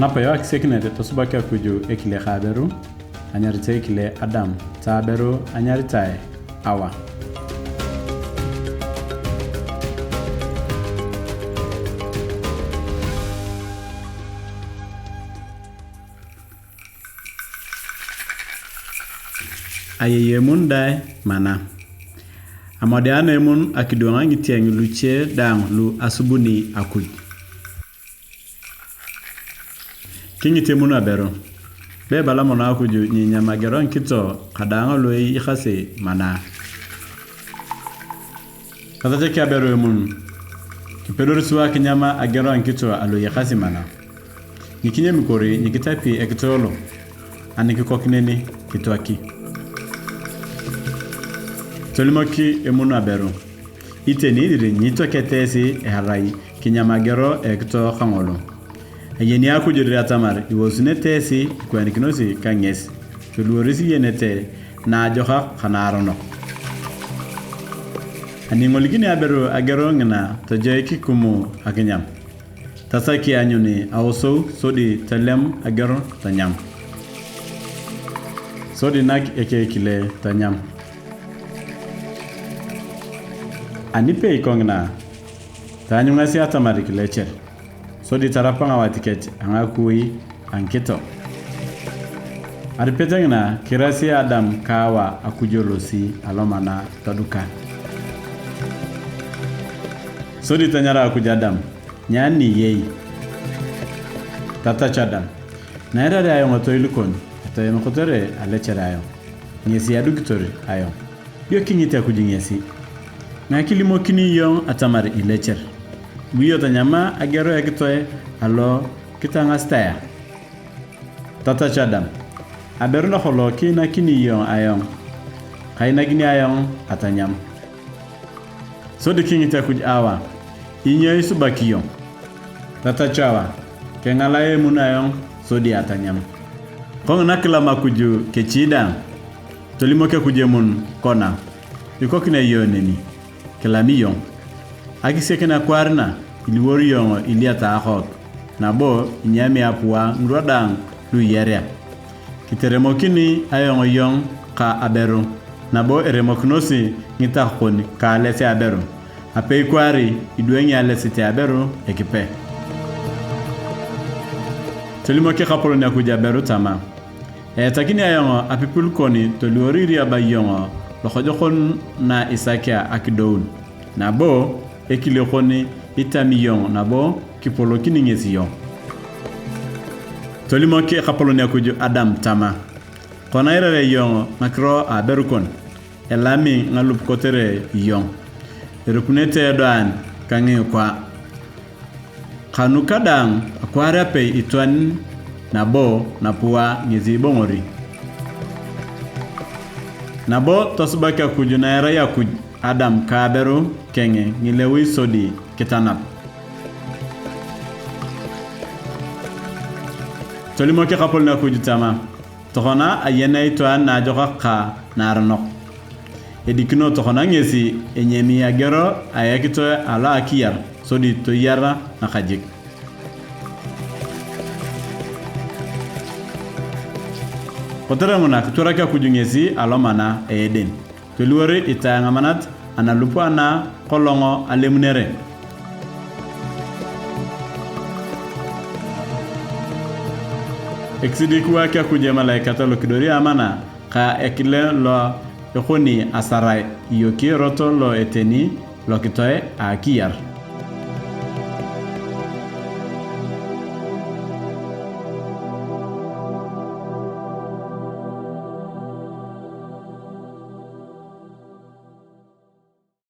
Anapa yo Akisech ne to subaka kuju ekile khaberu anyarite ekile Adam taberu anyarite awa ayeye mun dai mana amode anemun akidonga ngitieng luche dang lu asubuni akuj kingite mun abero be bala mona akuju nyinya mageron kito kadanga loyi ikhase mana kada je kabero mun kipedor suwa kinyama ageron kito alo ikhase mana nikinye mikori nikitapi ekitolo aniki kokneni kitwaki Tolimoki emunu abero. Iteni dire nyito ketesi harai kinyamagero ekto khangolo. Ayeni akujuri atamar iwosune tesi kwanikinosi kangesi. Tuluorisi yenete na joha khanarono. Aningolgini abero agero ngna tojoiki kumu akinyam. Tasaki anyuni awso sodi talem agero tanyam. Sodi nak ekekile tanyam. Anipe ikongna tanyunga si atamarik lecher so di tarapanga watiket anga kui anketo aripetengna kirasi Adam kawa akujolosi alomana taduka so di tanyara akujadam nyani yei tata chadam naira ayo ngoto ilukon to yemokotore alecher ayo nyesi adugitore ayo yo kinyite akujingesi na kilimo kini yon atamar ilecher wiyo tanyama agero ekitoe alo kitanga staya tata chadam aberu na kholo kina kini yon ayon kaina gini ayon atanyam so de kingi takuj awa inyo isubaki yon tata chawa kengalaye munayon so di atanyam kong nakila makuju kechida tolimo ke kujemun kona ikokina yoneni Kelamiyon Akisech na kwarna iliwori yongo iliata ahok nabo inyami apua ngrodang lu yeria kiteremokini ayongo yong ka aberu nabo eremoknosi ngita khoni ka lese aberu apei kwari idwengi alese te aberu ekipe Tolimoke khapolo na kuja aberu tama takini ayongo apipul koni toliori ria bayongo lokojokon na isakia akidoun nabo ekilekoni itamiyon nabo kipolo kiningesiyon Tolimoke khapolo ne kuju Adam tama konaira re yon makro aberukon elami ngalup kotere yon erukunete doan kange kwa kanukadang akwara pe itwan nabo napua ngezi bongori Nabo tosbaka kujunaira ya kuj Adam kaberu kenge ngilewi sodi kitanap Tolimoke khapol na kujutama tokhona ayena itwan na joka ka narno edikino tokhona ngesi enyemi agero ayakito ala akiyar sodi to yara na khajik Kotere muna kuturaka kujungesi alomana eden. Tuluore itanga manat analupa na kolongo alemunere. Exidikuwa kia kujema laikata lokidori amana ka ekile lo yokoni asarai yoki roto lo eteni lokitoe akiyar.